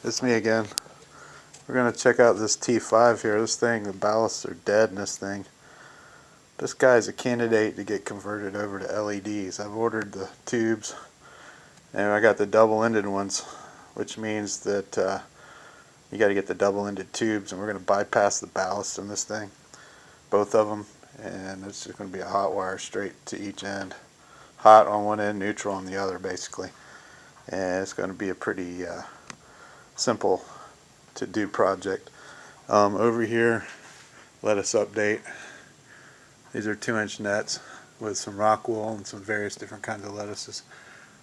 It's me again. We're going to check out this T5 here. This thing, the ballasts are dead in this thing. This guy's a candidate to get converted over to LEDs. I've ordered the tubes, and I got the double-ended ones, which means that you got to get the double-ended tubes, and we're going to bypass the ballast in this thing, both of them, and it's just going to be a hot wire straight to each end. Hot on one end, neutral on the other, basically. And it's going to be a pretty simple to do project. Over here, lettuce update. These are 2-inch nets with some rock wool and some various different kinds of lettuces.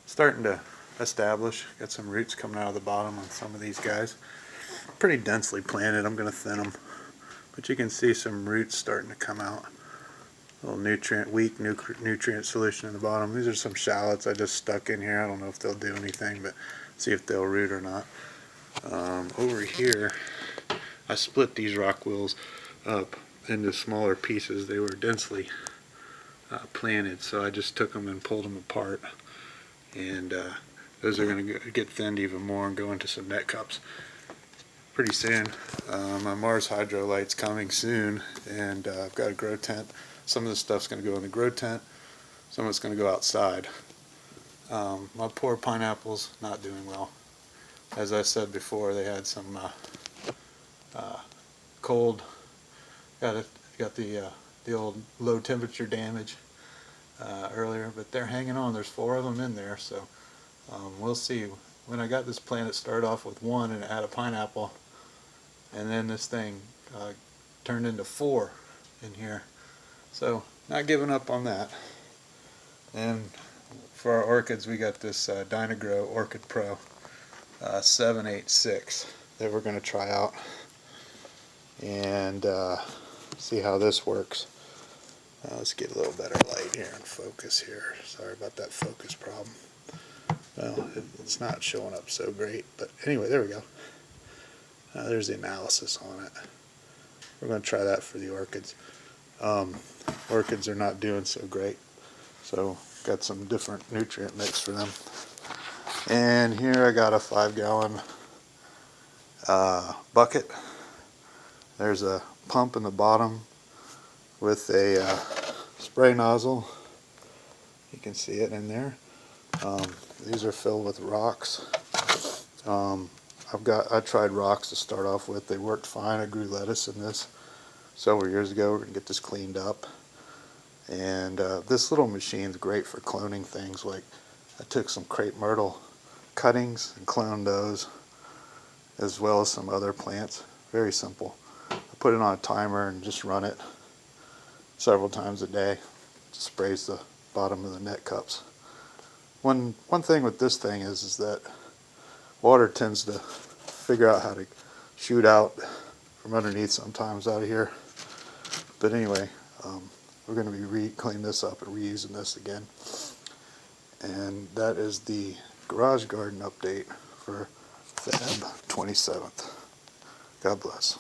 Starting to establish. Got some roots coming out of the bottom on some of these guys. Pretty densely planted. I'm going to thin them, but you can see some roots starting to come out. A little weak nutrient solution in the bottom. These are some shallots I just stuck in here. I don't know if they'll do anything, but see if they'll root or not. Over here, I split these rock wheels up into smaller pieces. They were densely planted, so I just took them and pulled them apart, and those are going to get thinned even more and go into some net cups pretty soon. My Mars Hydro light's coming soon, and I've got a grow tent. Some of this stuff's going to go in the grow tent, some of it's going to go outside. My poor pineapples not doing well. As I said before, they had some cold, got the old low temperature damage earlier, but they're hanging on. There's 4 of them in there, so we'll see. When I got this plant, it started off with 1 and it had a pineapple, and then this thing turned into 4 in here. So not giving up on that. And for our orchids, we got this Dynagrow Orchid Pro 786 that we're going to try out and see how this works. Let's get a little better light here and focus here. Sorry about that focus problem. Well, it's not showing up so great, but anyway, there we go. There's the analysis on it. We're going to try that for the orchids. Orchids are not doing so great, so got some different nutrient mix for them. And here I got a 5-gallon bucket. There's a pump in the bottom with a spray nozzle. You can see it in there. These are filled with rocks. I tried rocks to start off with. They worked fine. I grew lettuce in this several years ago. We're going to get this cleaned up. And this little machine's great for cloning things. Like I took some crepe myrtle cuttings and cloned those, as well as some other plants. Very simple. I put it on a timer and just run it several times a day. It sprays the bottom of the net cups. One thing with this thing is that water tends to figure out how to shoot out from underneath sometimes out of here. But anyway, we're going to be cleaning this up and reusing this again. And that is the garage garden update for Feb 27th. God bless.